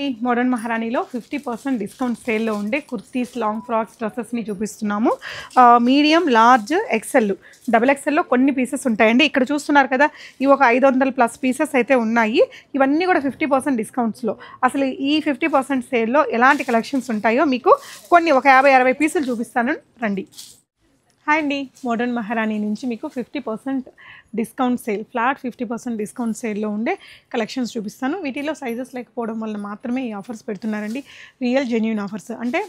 ఈ modern మహారాణిలో 50% discount సేల్లో ఉండే కుర్తీస్, లాంగ్ ఫ్రాక్స్, డ్రెస్సెస్ని చూపిస్తున్నాము. మీడియం, లార్జ్, ఎక్సెల్, డబుల్ ఎక్సెల్లో కొన్ని పీసెస్ ఉంటాయండి. ఇక్కడ చూస్తున్నారు కదా, ఇవి ఒక 500+ పీసెస్ అయితే ఉన్నాయి. ఇవన్నీ కూడా 50% డిస్కౌంట్స్లో. అసలు ఈ 50% సేల్లో ఎలాంటి కలెక్షన్స్ ఉంటాయో మీకు కొన్ని ఒక 50-60 పీసులు చూపిస్తాను, రండి. హాయ్ అండి, మోడర్న్ మహారాణి నుంచి మీకు 50% డిస్కౌంట్ సేల్, ఫ్లాట్ 50% డిస్కౌంట్ సేల్లో ఉండే కలెక్షన్స్ చూపిస్తాను. వీటిలో సైజెస్ లేకపోవడం వల్ల మాత్రమే ఈ ఆఫర్స్ పెడుతున్నారండి. Real genuine offers. అంటే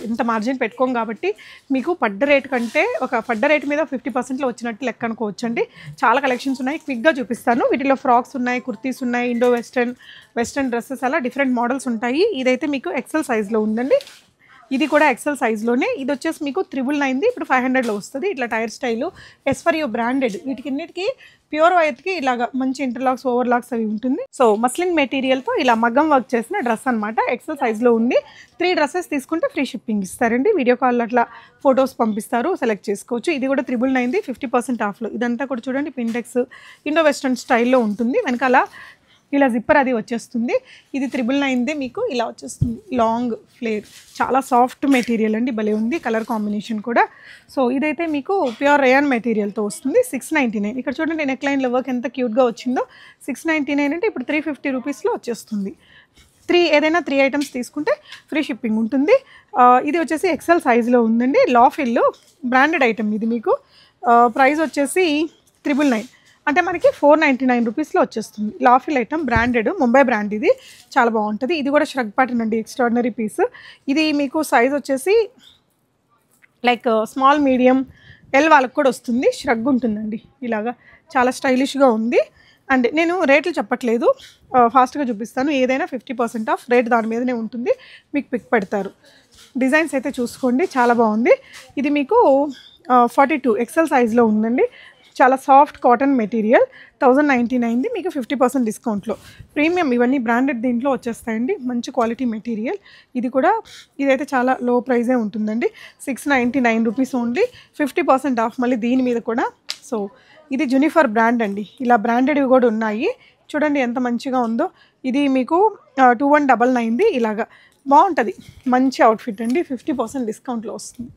ఇంత మార్జిన్ పెట్టుకోం కాబట్టి మీకు పడ్డ రేట్ కంటే పడ్డ రేట్ మీద 50%లో వచ్చినట్టు లెక్క అనుకోవచ్చు అండి. చాలా కలెక్షన్స్ ఉన్నాయి, క్విక్గా చూపిస్తాను. వీటిలో ఫ్రాక్స్ ఉన్నాయి, కుర్తీస్ ఉన్నాయి, ఇండో వెస్టర్న్ డ్రెస్సెస్, అలా డిఫరెంట్ మోడల్స్ ఉంటాయి. ఇదైతే మీకు ఎక్సెల్ సైజ్లో ఉందండి. ఇది కూడా ఎక్సెల్ సైజ్లోనే. ఇది వచ్చేసి మీకు 999, ఇప్పుడు 500లో వస్తుంది. ఇట్లా టైర్ స్టైలు, ఎస్ఫరియో బ్రాండెడ్. వీటికిన్నిటికి ప్యూర్ వైట్కి ఇలాగా మంచి ఇంటర్లాక్స్, ఓవర్లాక్స్ అవి ఉంటుంది. సో మస్లిన్ మెటీరియల్తో ఇలా మగ్గం వర్క్ చేసిన డ్రెస్ అనమాట. ఎక్సెల్ సైజ్లో ఉంది. 3 డ్రెస్సెస్ తీసుకుంటే ఫ్రీ షిప్పింగ్ ఇస్తారండి. వీడియో కాల్ అట్లా ఫొటోస్ పంపిస్తారు, సెలెక్ట్ చేసుకోవచ్చు. ఇది కూడా 999, 50% ఆఫ్లో. ఇదంతా కూడా చూడండి, పిండెక్స్ ఇండో వెస్టర్న్ స్టైల్లో ఉంటుంది. వెనకాల ఇలా జిప్పర్ అది వచ్చేస్తుంది. ఇది 999 మీకు ఇలా వచ్చేస్తుంది. లాంగ్ ఫ్లేర్, చాలా సాఫ్ట్ మెటీరియల్ అండి, భలే ఉంది. కలర్ కాంబినేషన్ కూడా. సో ఇదైతే మీకు ప్యూర్ రేయాన్ మెటీరియల్తో వస్తుంది. 699. ఇక్కడ చూడండి, నెక్ లైన్లో వర్క్ ఎంత క్యూట్గా వచ్చిందో. 699 అంటే ఇప్పుడు 350 రూపీస్లో వచ్చేస్తుంది. ఏదైనా 3 ఐటమ్స్ తీసుకుంటే ఫ్రీ షిప్పింగ్ ఉంటుంది. ఇది వచ్చేసి ఎక్సెల్ సైజులో ఉందండి. లాఫిల్ బ్రాండెడ్ ఐటమ్. ఇది మీకు ప్రైస్ వచ్చేసి 999, అంటే మనకి 499 రూపీస్లో వచ్చేస్తుంది. లాఫిల్ ఐటమ్, బ్రాండెడ్, ముంబై బ్రాండ్. ఇది చాలా బాగుంటుంది. ఇది కూడా ష్రగ్ ప్యాటర్న్ అండి, ఎక్స్ట్రాడినరీ పీస్. ఇది మీకు సైజ్ వచ్చేసి లైక్ స్మాల్, మీడియం, ఎల్ వాళ్ళకి కూడా వస్తుంది. ష్రగ్ ఉంటుందండి, ఇలాగా చాలా స్టైలిష్గా ఉంది. అండ్ నేను రేట్లు చెప్పట్లేదు, ఫాస్ట్గా చూపిస్తాను. ఏదైనా 50% ఆఫ్ రేట్ దాని మీదనే ఉంటుంది. మీకు పిక్ పెడతారు. డిజైన్స్ అయితే చూసుకోండి, చాలా బాగుంది. ఇది మీకు 42 ఎక్సెల్ సైజ్లో ఉందండి. చాలా సాఫ్ట్ కాటన్ మెటీరియల్. 1099 మీకు 50% డిస్కౌంట్లో. ప్రీమియం, ఇవన్నీ బ్రాండెడ్ దీంట్లో వచ్చేస్తాయండి. మంచి క్వాలిటీ మెటీరియల్. ఇదైతే చాలా లో ప్రైజే ఉంటుందండి. 699 రూపీస్ ఓన్లీ. 50% ఆఫ్ మళ్ళీ దీని మీద కూడా. సో ఇది జునిఫర్ బ్రాండ్ అండి. ఇలా బ్రాండెడ్వి కూడా ఉన్నాయి. చూడండి ఎంత మంచిగా ఉందో. ఇది మీకు 2199. ఇలాగా బాగుంటుంది. మంచి అవుట్ఫిట్ అండి. 50% డిస్కౌంట్లో వస్తుంది.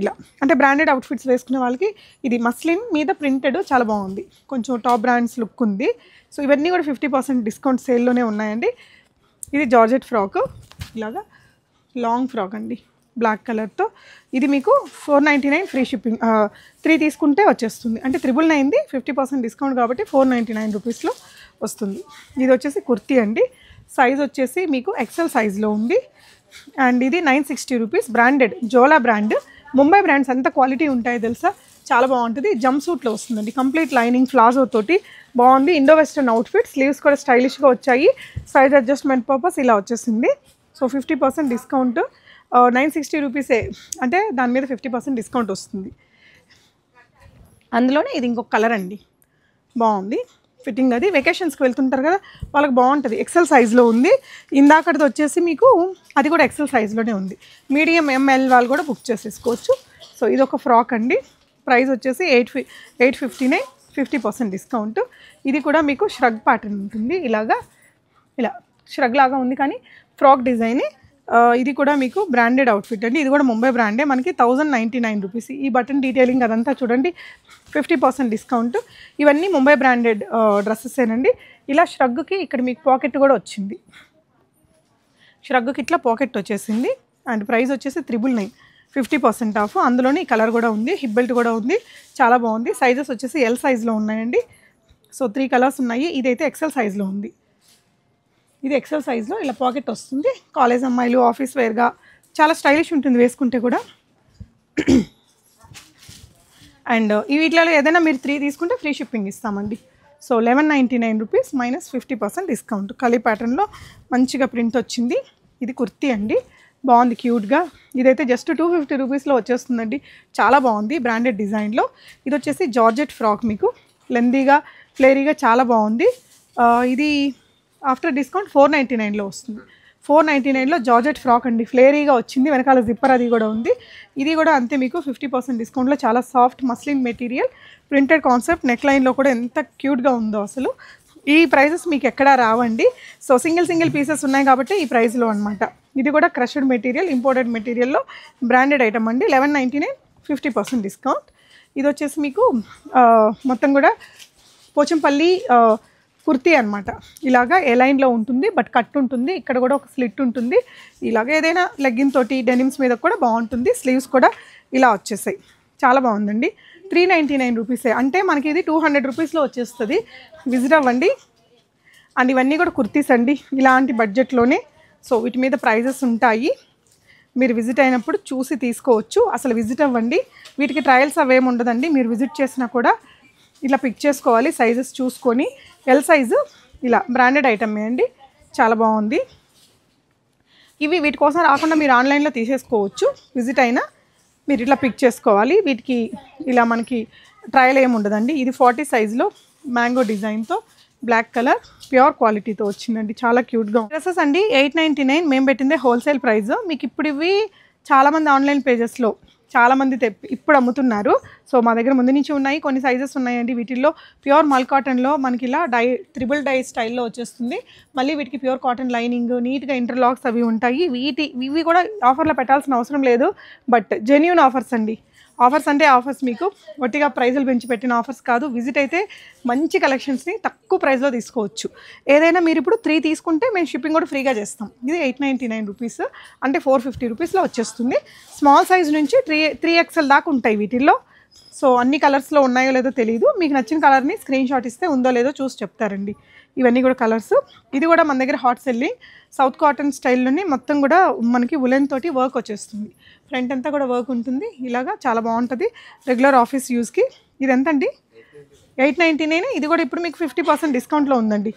ఇలా అంటే బ్రాండెడ్ అవుట్ఫిట్స్ వేసుకునే వాళ్ళకి ఇది మస్లిన్ మీద ప్రింటెడ్, చాలా బాగుంది. కొంచెం టాప్ బ్రాండ్స్ లుక్ ఉంది. సో ఇవన్నీ కూడా 50% డిస్కౌంట్ సేల్లోనే ఉన్నాయండి. ఇది జార్జెట్ ఫ్రాక్, ఇలాగా లాంగ్ ఫ్రాక్ అండి, బ్లాక్ కలర్తో. ఇది మీకు 499 ఫ్రీ షిప్పింగ్. 3 తీసుకుంటే వచ్చేస్తుంది. అంటే 999, 50% డిస్కౌంట్ కాబట్టి 499 రూపీస్లో వస్తుంది. ఇది వచ్చేసి కుర్తీ అండి. సైజ్ వచ్చేసి మీకు ఎక్సెల్ సైజ్లో ఉంది. అండ్ ఇది 960 రూపీస్. బ్రాండెడ్, జోలా బ్రాండ్. ముంబై బ్రాండ్స్ అంత క్వాలిటీ ఉంటాయి తెలుసా, చాలా బాగుంటుంది. జంప్ సూట్లో వస్తుందండి, కంప్లీట్ లైనింగ్, ప్లాజో తోటి బాగుంది. Indo western outfit. స్లీవ్స్ కూడా స్టైలిష్గా వచ్చాయి. సైజ్ అడ్జస్ట్మెంట్ పర్పస్ ఇలా వచ్చేసింది. So 50% discount. 960 రూపీసే, అంటే దాని మీద 50% డిస్కౌంట్ వస్తుంది. అందులోనే ఇది ఇంకొక కలర్ అండి, బాగుంది ఫిట్టింగ్. అది వెకేషన్స్కి వెళ్తుంటారు కదా, వాళ్ళకి బాగుంటుంది. ఎక్సెల్ సైజ్లో ఉంది. ఇందాకటిది వచ్చేసి మీకు అది కూడా ఎక్సెల్ సైజ్లోనే ఉంది. మీడియం, ఎంఎల్ వాళ్ళు కూడా బుక్ చేసేసుకోవచ్చు. సో ఇది ఒక ఫ్రాక్ అండి. ప్రైస్ వచ్చేసి 859, 50% డిస్కౌంట్. ఇది కూడా మీకు ష్రగ్ ప్యాటర్న్ ఉంటుంది. ఇలా ష్రగ్ లాగా ఉంది కానీ ఫ్రాక్ డిజైన్. ఇది కూడా మీకు బ్రాండెడ్ అవుట్ఫిట్ అండి. ఇది కూడా ముంబై బ్రాండే. మనకి 1099 రూపీస్. ఈ బటన్ డీటెయిలింగ్ అదంతా చూడండి, 50% డిస్కౌంట్. ఇవన్నీ ముంబై బ్రాండెడ్ డ్రెస్సెసేనండి. ఇలా ష్రగ్కి ఇక్కడ మీకు పాకెట్ కూడా వచ్చింది. ష్రగ్కి ఇట్లా పాకెట్ వచ్చేసింది. అండ్ ప్రైస్ వచ్చేసి 999, 50% ఆఫ్. అందులోనే ఈ కలర్ కూడా ఉంది, హిప్ బెల్ట్ కూడా ఉంది, చాలా బాగుంది. సైజెస్ వచ్చేసి ఎల్ సైజ్లో ఉన్నాయండి. సో 3 కలర్స్ ఉన్నాయి. ఇదైతే ఎక్సెల్ సైజ్లో ఉంది. ఇది ఎక్సెల్ సైజ్లో ఇలా పాకెట్ వస్తుంది. కాలేజ్ అమ్మాయిలు, ఆఫీస్ వేర్గా చాలా స్టైలిష్ ఉంటుంది వేసుకుంటే కూడా. అండ్ ఈ వీటిలో ఏదైనా మీరు 3 తీసుకుంటే ఫ్రీ షిప్పింగ్ ఇస్తామండి. So 1199 rupees minus 50% discount. కలీ ప్యాటర్న్లో మంచిగా ప్రింట్ వచ్చింది. ఇది కుర్తీ అండి, బాగుంది క్యూట్గా. ఇదైతే జస్ట్ 250 రూపీస్లో వచ్చేస్తుందండి. చాలా బాగుంది, బ్రాండెడ్ డిజైన్లో. ఇది వచ్చేసి జార్జెట్ ఫ్రాక్, మీకు లెందీగా, ఫ్లేరీగా చాలా బాగుంది. ఇది ఆఫ్టర్ డిస్కౌంట్ 499లో వస్తుంది. 499లో జార్జెట్ ఫ్రాక్ అండి, ఫ్లేరీగా వచ్చింది. వెనకాల జిప్పర్ అది కూడా ఉంది. ఇది కూడా అంతే, మీకు 50% డిస్కౌంట్లో. చాలా soft muslin material, printed concept. Neck లైన్లో కూడా ఎంత క్యూట్గా ఉందో అసలు. ఈ ప్రైసెస్ మీకు ఎక్కడా రావండి. సో సింగిల్ పీసెస్ ఉన్నాయి కాబట్టి ఈ ప్రైస్లో అనమాట. ఇది కూడా క్రష్డ్ మెటీరియల్, ఇంపోర్టెడ్ మెటీరియల్లో బ్రాండెడ్ ఐటమ్ అండి. 1199, 50% డిస్కౌంట్. ఇది వచ్చేసి మీకు మొత్తం కూడా పోచంపల్లి కుర్తీ అనమాట. ఇలాగా ఏ లైన్లో ఉంటుంది, బట్ కట్ ఉంటుంది. ఇక్కడ కూడా ఒక స్లిట్ ఉంటుంది. ఇలాగ ఏదైనా లెగ్గిన్ తోటి డెనిమ్స్ మీద కూడా బాగుంటుంది. స్లీవ్స్ కూడా ఇలా వచ్చేసాయి. చాలా బాగుందండి. 399 రూపీసే, అంటే మనకి ఇది 200 రూపీస్లో వచ్చేస్తుంది. విజిట్ అవ్వండి. అండ్ ఇవన్నీ కూడా కుర్తీస్ అండి, ఇలాంటి బడ్జెట్లోనే. సో వీటి మీద ప్రైజెస్ ఉంటాయి, మీరు విజిట్ అయినప్పుడు చూసి తీసుకోవచ్చు. అసలు విజిట్ అవ్వండి. వీటికి ట్రయల్స్ అవేమి ఉండదండి. మీరు విజిట్ చేసినా కూడా ఇలా పిక్ చేసుకోవాలి, సైజెస్ చూసుకొని. ఎల్ సైజు ఇలా బ్రాండెడ్ ఐటమే అండి, చాలా బాగుంది. ఇవి వీటి కోసం రాకుండా మీరు ఆన్లైన్లో తీసేసుకోవచ్చు. విజిట్ అయినా మీరు ఇట్లా పిక్ చేసుకోవాలి. వీటికి ఇలా మనకి ట్రయల్ ఏమి ఉండదండి. ఇది 40 సైజులో మ్యాంగో డిజైన్తో బ్లాక్ కలర్ ప్యూర్ క్వాలిటీతో వచ్చిందండి, చాలా క్యూట్గా. డ్రెస్సెస్ అండి 899, మేము పెట్టిందే హోల్సేల్ ప్రైస్. మీకు ఇప్పుడు ఇవి చాలామంది ఆన్లైన్ పేజెస్లో చాలామంది ఇప్పుడు అమ్ముతున్నారు. సో మా దగ్గర ముందు నుంచి ఉన్నాయి, కొన్ని సైజెస్ ఉన్నాయండి. వీటిల్లో ప్యూర్ మల్ కాటన్లో మనకి ఇలా త్రిబుల్ డై స్టైల్లో వచ్చేస్తుంది. మళ్ళీ వీటికి ప్యూర్ కాటన్ లైనింగ్, నీట్గా ఇంటర్లాక్స్ అవి ఉంటాయి. ఇవి కూడా ఆఫర్లో పెట్టాల్సిన అవసరం లేదు, బట్ జెన్యూన్ ఆఫర్స్ అండి. ఆఫర్స్ అంటే ఆఫర్స్, మీకు ఒట్టిగా ప్రైజులు పెంచి పెట్టిన ఆఫర్స్ కాదు. విజిట్ అయితే మంచి కలెక్షన్స్ని తక్కువ ప్రైస్లో తీసుకోవచ్చు. ఏదైనా మీరు ఇప్పుడు 3 తీసుకుంటే మేము షిప్పింగ్ కూడా ఫ్రీగా చేస్తాం. ఇది 899 రూపీస్, అంటే 450 రూపీస్లో వచ్చేస్తుంది. స్మాల్ సైజ్ నుంచి 3XL దాకా ఉంటాయి వీటిల్లో. సో అన్ని కలర్స్లో ఉన్నాయో లేదో తెలియదు. మీకు నచ్చిన కలర్ని స్క్రీన్ షాట్ ఇస్తే ఉందో లేదో చూసి చెప్తారండి. ఇవన్నీ కూడా కలర్స్. ఇది కూడా మన దగ్గర హాట్ సెల్లింగ్, సౌత్ కాటన్ స్టైల్లోనే మొత్తం కూడా మనకి ఉలెన్ తోటి వర్క్ వచ్చేస్తుంది. ఫ్రంట్ అంతా కూడా వర్క్ ఉంటుంది. ఇలాగా చాలా బాగుంటుంది రెగ్యులర్ ఆఫీస్ యూస్కి. ఇది ఎంత అండి? 899. ఇది కూడా ఇప్పుడు మీకు 50% డిస్కౌంట్లో ఉందండి.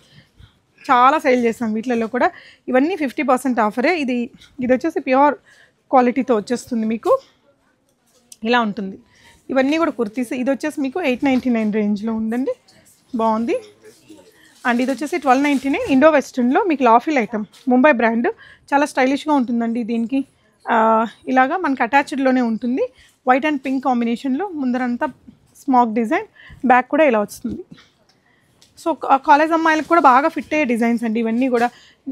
చాలా సేల్ చేస్తాం వీటిలలో కూడా. ఇవన్నీ 50% ఆఫరే. ఇది వచ్చేసి ప్యూర్ క్వాలిటీతో వచ్చేస్తుంది మీకు, ఇలా ఉంటుంది. ఇవన్నీ కూడా కుర్తీస్. ఇది వచ్చేసి మీకు 899 రేంజ్లో ఉందండి, బాగుంది. అండ్ ఇది వచ్చేసి 1299 ఇండో వెస్టర్న్లో మీకు లాఫిల్ ఐటమ్, ముంబై బ్రాండ్, చాలా స్టైలిష్గా ఉంటుందండి. దీనికి ఇలాగా మనకి అటాచ్డ్లోనే ఉంటుంది. వైట్ అండ్ పింక్ కాంబినేషన్లో ముందరంతా స్మాక్ డిజైన్, బ్యాక్ కూడా ఇలా వస్తుంది. సో కాలేజ్ అమ్మాయిలకు కూడా బాగా ఫిట్ అయ్యే డిజైన్స్ అండి ఇవన్నీ కూడా.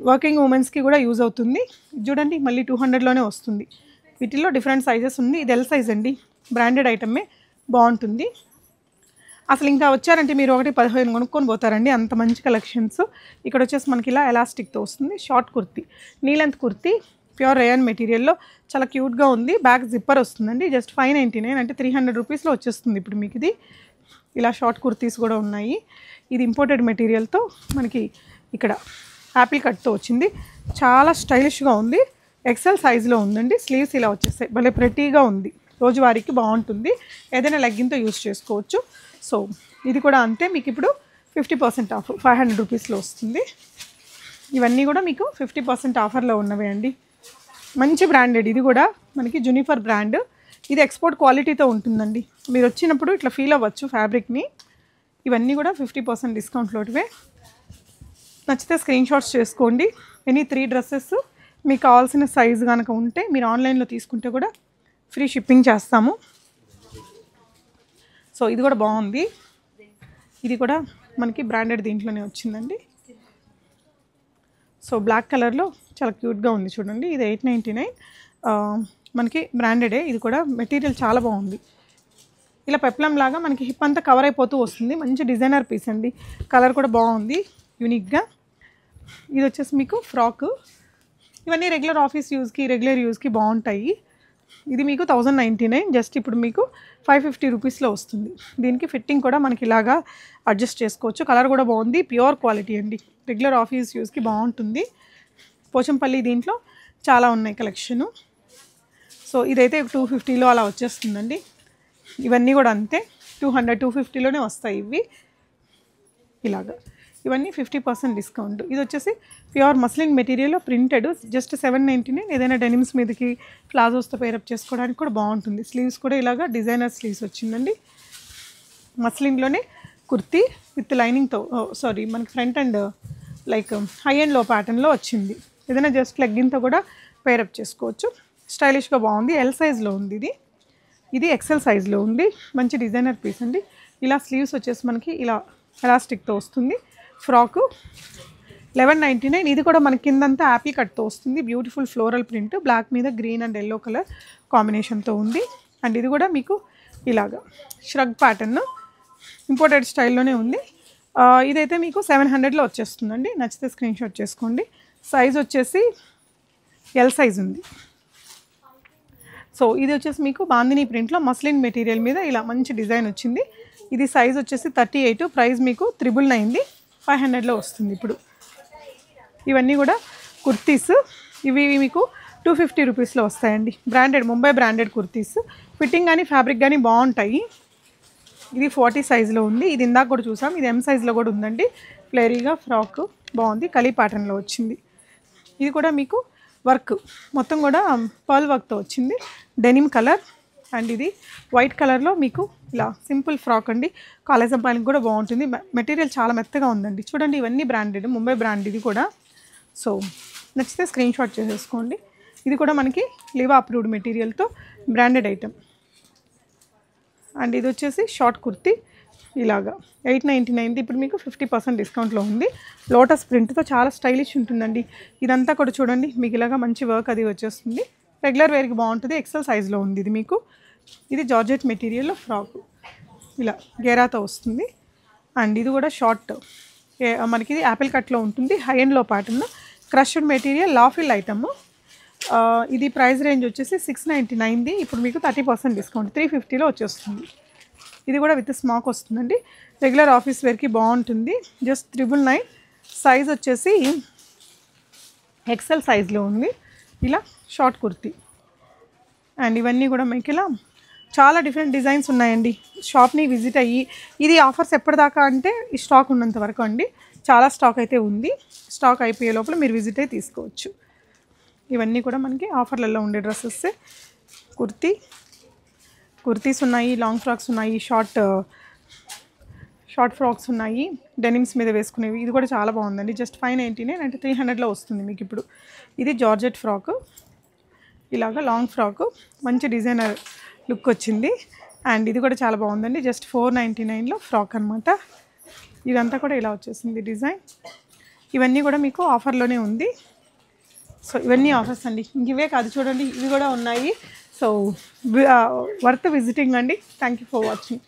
వర్కింగ్ ఉమెన్స్కి కూడా యూజ్ అవుతుంది. చూడండి మళ్ళీ 200లోనే వస్తుంది. వీటిల్లో డిఫరెంట్ సైజెస్ ఉంది. ఇది ఎల్ సైజ్ అండి, బ్రాండెడ్ ఐటమే, బాగుంటుంది. అసలు ఇంకా వచ్చారంటే మీరు 1-15 కొనుక్కొని పోతారండి, అంత మంచి కలెక్షన్స్. ఇక్కడ వచ్చేసి మనకి ఇలా ఎలాస్టిక్తో వస్తుంది. Short kurti, knee length kurti, pure rayon మెటీరియల్లో చాలా క్యూట్గా ఉంది. బ్యాక్ జిప్పర్ వస్తుందండి. జస్ట్ 599, అంటే 300 రూపీస్లో వచ్చేస్తుంది ఇప్పుడు మీకు ఇది. ఇలా షార్ట్ కుర్తీస్ కూడా ఉన్నాయి. ఇది ఇంపోర్టెడ్ మెటీరియల్తో మనకి ఇక్కడ యాపిల్ కట్తో వచ్చింది. చాలా స్టైలిష్గా ఉంది. ఎక్సెల్ సైజులో ఉందండి. స్లీవ్స్ ఇలా వచ్చేస్తాయి, భలే ప్రెటీగా ఉంది. రోజువారీకి బాగుంటుంది, ఏదైనా లెగ్గిన్తో యూస్ చేసుకోవచ్చు. సో ఇది కూడా అంతే, మీకు ఇప్పుడు 50% ఆఫ్ 500 రూపీస్లో వస్తుంది. ఇవన్నీ కూడా మీకు 50% ఆఫర్లో ఉన్నవే అండి. మంచి బ్రాండెడ్. ఇది కూడా మనకి జునిఫర్ బ్రాండ్. ఇది ఎక్స్పోర్ట్ క్వాలిటీతో ఉంటుందండి. మీరు వచ్చినప్పుడు ఇట్లా ఫీల్ అవ్వచ్చు ఫ్యాబ్రిక్ని. ఇవన్నీ కూడా 50% డిస్కౌంట్లోటివే. నచ్చితే స్క్రీన్ షాట్స్ చేసుకోండి. ఎనీ 3 డ్రెస్సెస్ మీకు కావాల్సిన సైజు కనుక ఉంటే మీరు ఆన్లైన్లో తీసుకుంటే కూడా ఫ్రీ షిప్పింగ్ చేస్తాము. సో ఇది కూడా బాగుంది. ఇది కూడా మనకి బ్రాండెడ్ దీంట్లోనే వచ్చిందండి. సో బ్లాక్ కలర్లో చాలా క్యూట్గా ఉంది చూడండి. ఇది 899, మనకి బ్రాండెడే. ఇది కూడా మెటీరియల్ చాలా బాగుంది. ఇలా పెప్లం లాగా మనకి హిప్ అంతా కవర్ అయిపోతూ వస్తుంది. మంచి డిజైనర్ పీస్ అండి. కలర్ కూడా బాగుంది యూనిక్గా. ఇది వచ్చేసి మీకు ఫ్రాక్. ఇవన్నీ రెగ్యులర్ ఆఫీస్ యూస్కి, రెగ్యులర్ యూస్కి బాగుంటాయి. ఇది మీకు 1099, జస్ట్ ఇప్పుడు మీకు 550 రూపీస్లో వస్తుంది. దీనికి ఫిట్టింగ్ కూడా మనకి ఇలాగా అడ్జస్ట్ చేసుకోవచ్చు. కలర్ కూడా బాగుంది, ప్యూర్ క్వాలిటీ అండి. రెగ్యులర్ ఆఫీస్ యూస్కి బాగుంటుంది. పోచంపల్లి దీంట్లో చాలా ఉన్నాయి కలెక్షను. సో ఇదైతే 250లో అలా వచ్చేస్తుందండి. ఇవన్నీ కూడా అంతే, 200-250లోనే వస్తాయి ఇవి. ఇలాగా ఇవన్నీ 50% డిస్కౌంట్. ఇది వచ్చేసి pure muslin material printed, just 799. ఏదైనా డెనిమ్స్ మీదకి ప్లాజోస్తో పేరప్ చేసుకోవడానికి కూడా బాగుంటుంది. స్లీవ్స్ కూడా ఇలాగా డిజైనర్ స్లీవ్స్ వచ్చిందండి. మస్లిన్లోనే కుర్తీ విత్ లైనింగ్తో, సారీ మనకి front and like high and లో ప్యాటర్న్లో వచ్చింది. ఏదైనా జస్ట్ లెగ్గిన్తో కూడా పేరప్ చేసుకోవచ్చు. స్టైలిష్గా బాగుంది. ఎల్ సైజ్లో ఉంది ఇది. ఇది ఎక్సెల్ సైజ్లో ఉంది. మంచి డిజైనర్ పీస్ అండి. ఇలా స్లీవ్స్ వచ్చేసి మనకి ఇలా ఎలాస్టిక్తో వస్తుంది. ఫ్రాకు 1199. ఇది కూడా మన కిందంతా యాపిల్ కట్తో వస్తుంది. బ్యూటిఫుల్ ఫ్లోరల్ ప్రింట్, బ్లాక్ మీద గ్రీన్ అండ్ ఎల్లో కలర్ కాంబినేషన్తో ఉంది. అండ్ ఇది కూడా మీకు ఇలాగా ష్రగ్ ప్యాటర్న్ ఇంపోర్టెడ్ స్టైల్లోనే ఉంది. ఇదైతే మీకు 700లో వచ్చేస్తుందండి. నచ్చితే స్క్రీన్ షాట్ చేసుకోండి. సైజ్ వచ్చేసి ఎల్ సైజ్ ఉంది. సో ఇది వచ్చేసి మీకు బాందిని ప్రింట్లో మస్లిన్ మెటీరియల్ మీద ఇలా మంచి డిజైన్ వచ్చింది. ఇది సైజ్ వచ్చేసి 38, ప్రైస్ మీకు 999, 500లో వస్తుంది. ఇప్పుడు ఇవన్నీ కూడా కుర్తీస్. ఇవి మీకు 250 రూపీస్లో వస్తాయండి. Branded, Mumbai branded kurtis. Fitting కానీ ఫ్యాబ్రిక్ కానీ బాగుంటాయి. ఇది 40 సైజులో ఉంది. ఇది ఇందాక కూడా చూసాం. ఇది ఎం సైజులో కూడా ఉందండి. ఫ్లేరీగా ఫ్రాక్ బాగుంది, కలీ ప్యాటర్న్లో వచ్చింది. ఇది కూడా మీకు వర్క్ మొత్తం కూడా పర్ల్ వర్క్తో వచ్చింది. Denim colour. అండ్ ఇది వైట్ కలర్లో మీకు ఇలా సింపుల్ ఫ్రాక్ అండి. కాలేజ్ అబ్బాయిలకు కూడా బాగుంటుంది. మెటీరియల్ చాలా మెత్తగా ఉందండి. చూడండి, ఇవన్నీ బ్రాండెడ్, ముంబై బ్రాండ్ ఇది కూడా. సో నచ్చితే స్క్రీన్ షాట్ చేసేసుకోండి. ఇది కూడా మనకి లివా అప్రూవ్డ్ మెటీరియల్తో బ్రాండెడ్ ఐటమ్. అండ్ ఇది వచ్చేసి షార్ట్ కుర్తీ ఇలాగా 899. ఇప్పుడు మీకు 50% డిస్కౌంట్లో ఉంది. లోటస్ ప్రింట్తో చాలా స్టైలిష్ ఉంటుందండి. ఇదంతా కూడా చూడండి, మీకు ఇలాగా మంచి వర్క్ అది వచ్చేస్తుంది. రెగ్యులర్ వేర్కి బాగుంటుంది. ఎక్సెల్ సైజ్లో ఉంది ఇది మీకు. ఇది జార్జెట్ మెటీరియల్లో ఫ్రాక్ ఇలా గేరాతో వస్తుంది. అండ్ ఇది కూడా షార్ట్, మనకి ఇది యాపిల్ కట్లో ఉంటుంది. హై ఎండ్లో ప్యాటర్న్, క్రష్డ్ మెటీరియల్, లాఫిల్ ఐటమ్. ఇది ప్రైస్ రేంజ్ వచ్చేసి 699. ఇప్పుడు మీకు 30% డిస్కౌంట్ 350లో వచ్చేస్తుంది. ఇది కూడా విత్ స్మాక్ వస్తుందండి. రెగ్యులర్ ఆఫీస్ వేర్కి బాగుంటుంది. జస్ట్ 999. సైజ్ వచ్చేసి ఎక్సెల్ సైజ్లో ఉంది. ఇలా షార్ట్ కుర్తీ. అండ్ ఇవన్నీ కూడా మీకు ఇలా చాలా డిఫరెంట్ డిజైన్స్ ఉన్నాయండి. షాప్ని విజిట్ అయ్యి, ఇది ఆఫర్స్ ఎప్పటిదాకా అంటే ఈ స్టాక్ ఉన్నంత వరకు అండి. చాలా స్టాక్ అయితే ఉంది. స్టాక్ అయిపోయే లోపల మీరు విజిట్ అయ్యి తీసుకోవచ్చు. ఇవన్నీ కూడా మనకి ఆఫర్లలో ఉండే డ్రెస్సెస్. కుర్తీస్ ఉన్నాయి, లాంగ్ ఫ్రాక్స్ ఉన్నాయి, షార్ట్ ఫ్రాక్స్ ఉన్నాయి, డెనిమ్స్ మీద వేసుకునేవి. ఇది కూడా చాలా బాగుందండి. జస్ట్ 599 అంటే 300లో వస్తుంది మీకు ఇప్పుడు. ఇది జార్జెట్ ఫ్రాక్, ఇలాగా లాంగ్ ఫ్రాక్, మంచి డిజైనర్ లుక్ వచ్చింది. అండ్ ఇది కూడా చాలా బాగుందండి. జస్ట్ 499లో ఫ్రాక్ అనమాట. ఇదంతా కూడా ఇలా వచ్చేసింది డిజైన్. ఇవన్నీ కూడా మీకు ఆఫర్లోనే ఉంది. సో ఇవన్నీ ఆఫర్స్ అండి. ఇవే కాదు, చూడండి ఇవి కూడా ఉన్నాయి. సో వర్త్ విజిటింగ్ అండి. Thank you for watching.